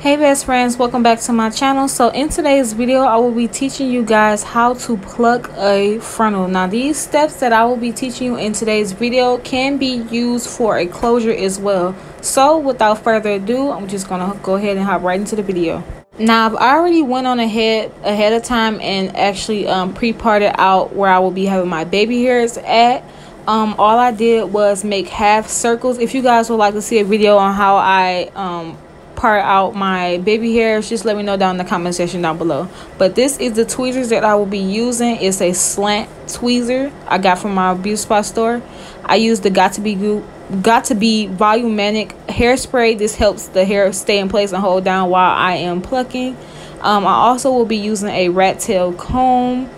Hey best friends, welcome back to my channel. So in today's video I will be teaching you guys how to pluck a frontal. Now these steps that I will be teaching you in today's video can be used for a closure as well. So without further ado, I'm just gonna go ahead and hop right into the video. Now I've already went on ahead of time and actually pre-parted out where I will be having my baby hairs at. All I did was make half circles. If you guys would like to see a video on how I part out my baby hairs, just let me know down in the comment section down below. But this is the tweezers that I will be using. It's a slant tweezer I got from my beauty spot store. I use the got to be volumatic hairspray. This helps the hair stay in place and hold down while I am plucking. I also will be using a rat tail comb,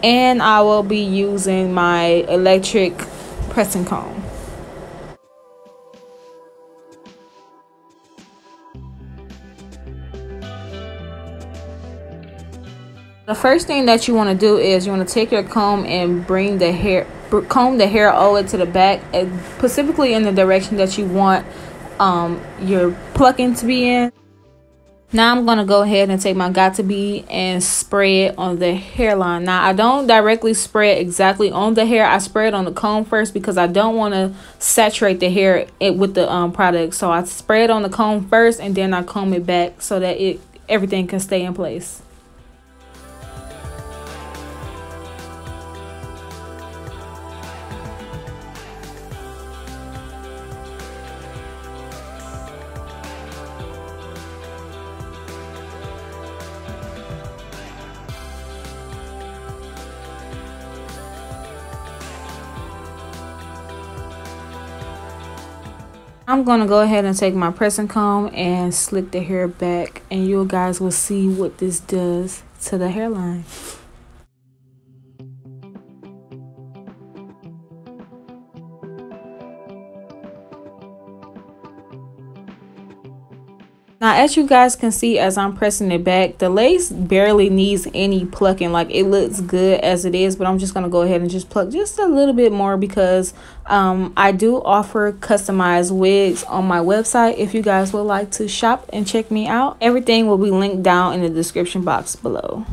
and I will be using my electric pressing comb. The first thing that you want to do is you want to take your comb and comb the hair all the way to the back, and specifically in the direction that you want your plucking to be in. Now I'm going to go ahead and take my got to be and spray it on the hairline. Now I don't directly spray it exactly on the hair. I spray it on the comb first because I don't want to saturate the hair with the product. So I spray it on the comb first and then I comb it back so that everything can stay in place. I'm going to go ahead and take my pressing comb and slick the hair back, and you guys will see what this does to the hairline. Now as you guys can see, as I'm pressing it back, the lace barely needs any plucking. Like, it looks good as it is, but I'm just going to go ahead and just pluck just a little bit more because I do offer customized wigs on my website. If you guys would like to shop and check me out, everything will be linked down in the description box below.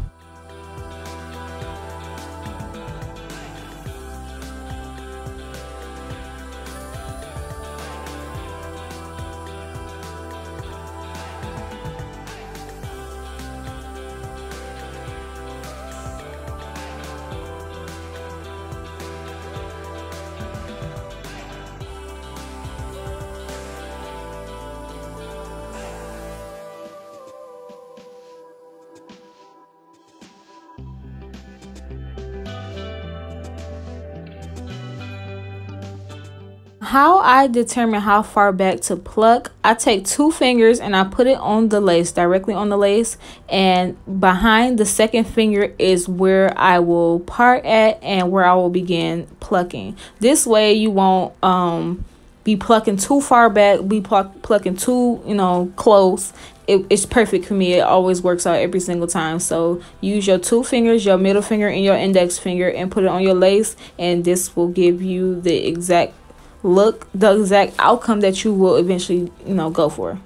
How I determine how far back to pluck, I take two fingers and I put it on the lace, directly on the lace, and behind the second finger is where I will part at and where I will begin plucking. This way you won't be plucking too far back, plucking too close. It's perfect for me. It always works out every single time. So use your two fingers, your middle finger and your index finger, and put it on your lace, and this will give you the exact look, the exact outcome that you will eventually go for.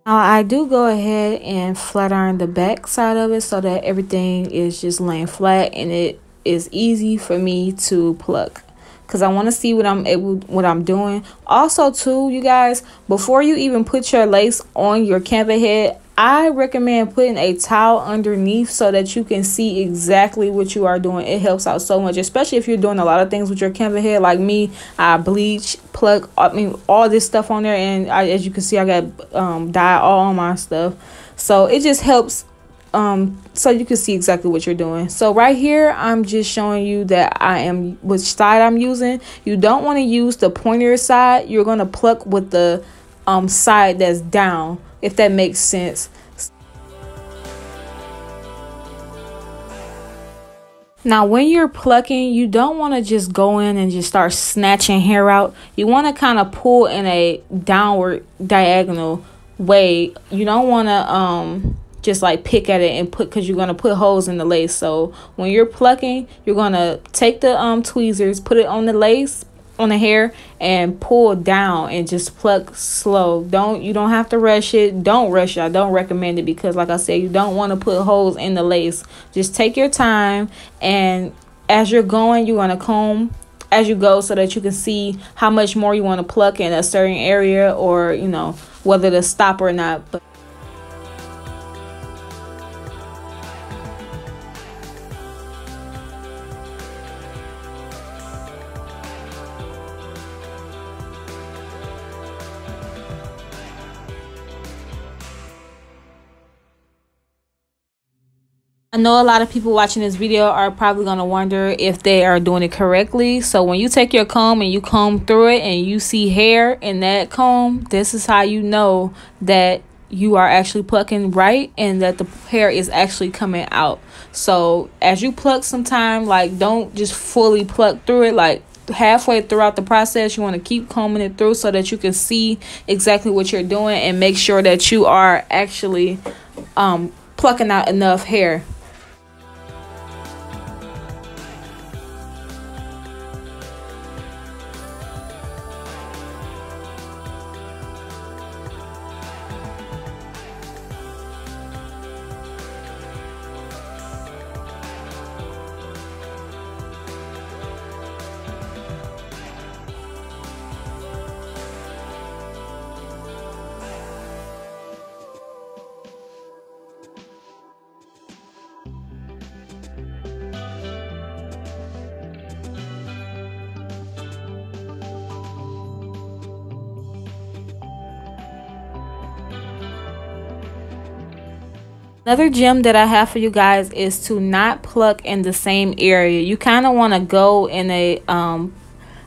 Now I do go ahead and flat iron the back side of it so that everything is just laying flat and it is easy for me to pluck, because I want to see what I'm doing. Also too, you guys, before you even put your lace on your canva head, I recommend putting a towel underneath so that you can see exactly what you are doing. It helps out so much, especially if you're doing a lot of things with your canva head like me. I bleach, pluck, all this stuff on there, and as you can see, I got dye all on my stuff, so it just helps so you can see exactly what you're doing. So right here I'm just showing you that which side I'm using. You don't want to use the pointer side. You're going to pluck with the side that's down, if that makes sense. Now, when you're plucking, you don't want to just go in and just start snatching hair out. You want to kind of pull in a downward diagonal way. You don't want to just like pick at it and put, because you're going to put holes in the lace. So when you're plucking, you're going to take the tweezers, put it on the lace, on the hair, and pull down and just pluck slow. You don't have to rush it. Don't rush it. I don't recommend it, because like I said, you don't want to put holes in the lace. Just take your time, and as you're going, you're going to comb as you go so that you can see how much more you want to pluck in a certain area, or whether to stop or not. But I know a lot of people watching this video are probably going to wonder if they are doing it correctly. So when you take your comb and you comb through it and you see hair in that comb, this is how you know that you are actually plucking right and that the hair is actually coming out. So as you pluck sometime, like, don't just fully pluck through it. Like, halfway throughout the process, you want to keep combing it through so that you can see exactly what you're doing and make sure that you are actually plucking out enough hair. Another gem that I have for you guys is to not pluck in the same area. You kind of want to go in a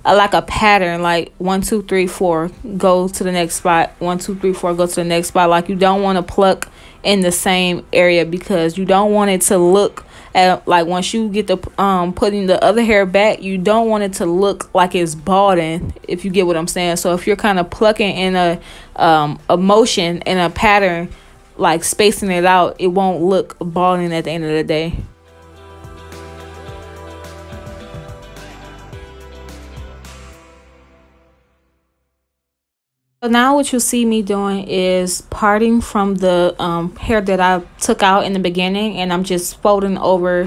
like a pattern, like 1 2 3 4, go to the next spot, 1 2 3 4, go to the next spot. Like, you don't want to pluck in the same area, because you don't want it to look at, like, once you get the putting the other hair back, you don't want it to look like it's balding, if you get what I'm saying. So if you're kind of plucking in a motion, in a pattern, like spacing it out, it won't look balding at the end of the day. So now what you'll see me doing is parting from the hair that I took out in the beginning, and I'm just folding over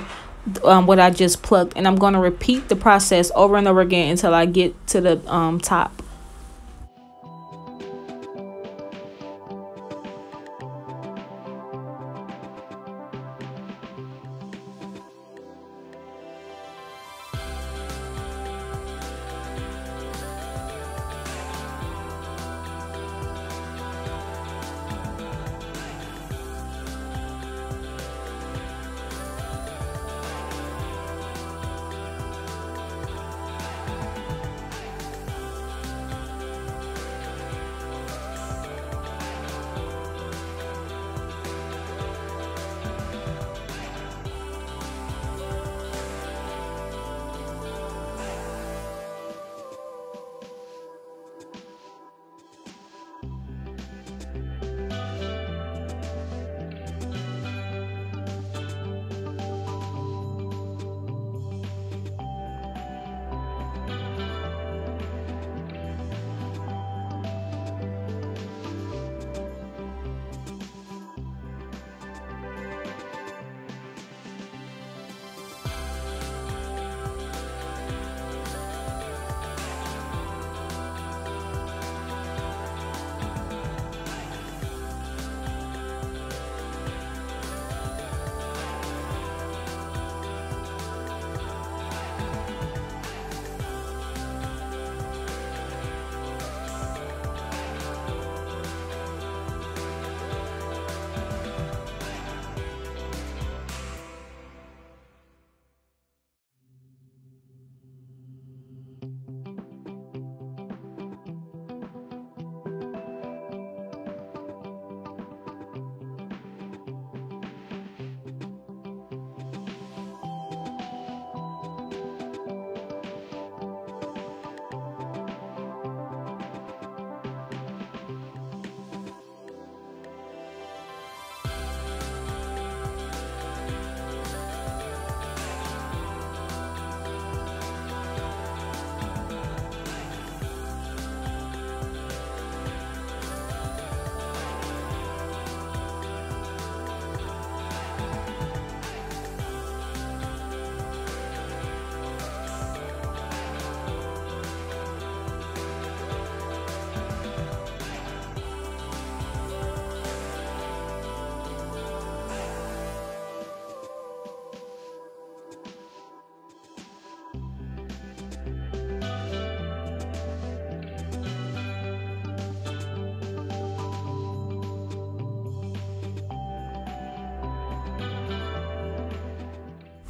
what I just plucked, and I'm going to repeat the process over and over again until I get to the top.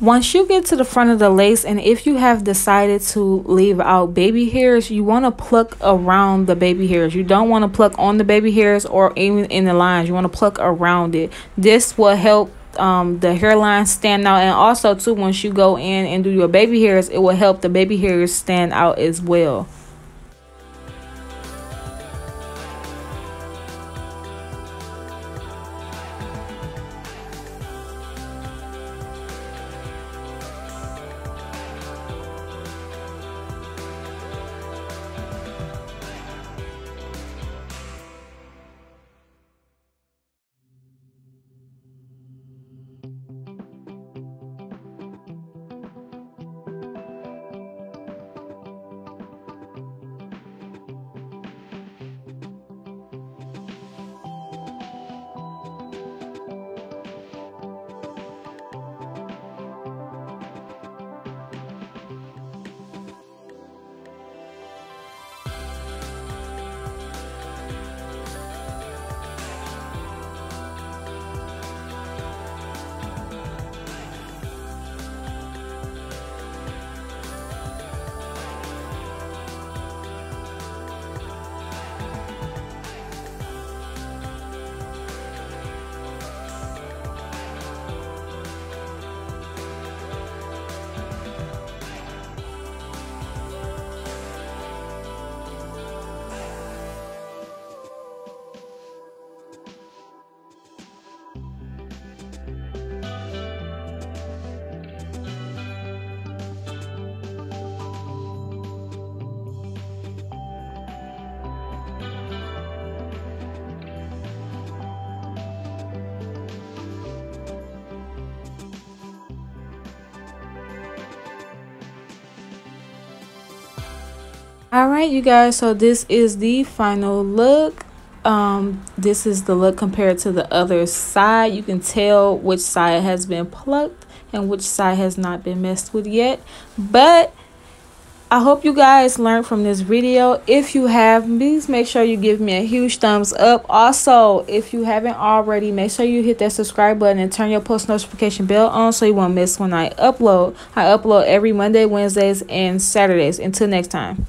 Once you get to the front of the lace, and if you have decided to leave out baby hairs, you want to pluck around the baby hairs. You don't want to pluck on the baby hairs or even in the lines. You want to pluck around it. This will help the hairline stand out, and also too, once you go in and do your baby hairs, it will help the baby hairs stand out as well. All right, you guys, so this is the final look. This is the look compared to the other side. You can tell which side has been plucked and which side has not been messed with yet. But I hope you guys learned from this video. If you have, please make sure you give me a huge thumbs up. Also, if you haven't already, make sure you hit that subscribe button and turn your post notification bell on so you won't miss when I upload. I upload every Monday, Wednesdays, and Saturdays. Until next time.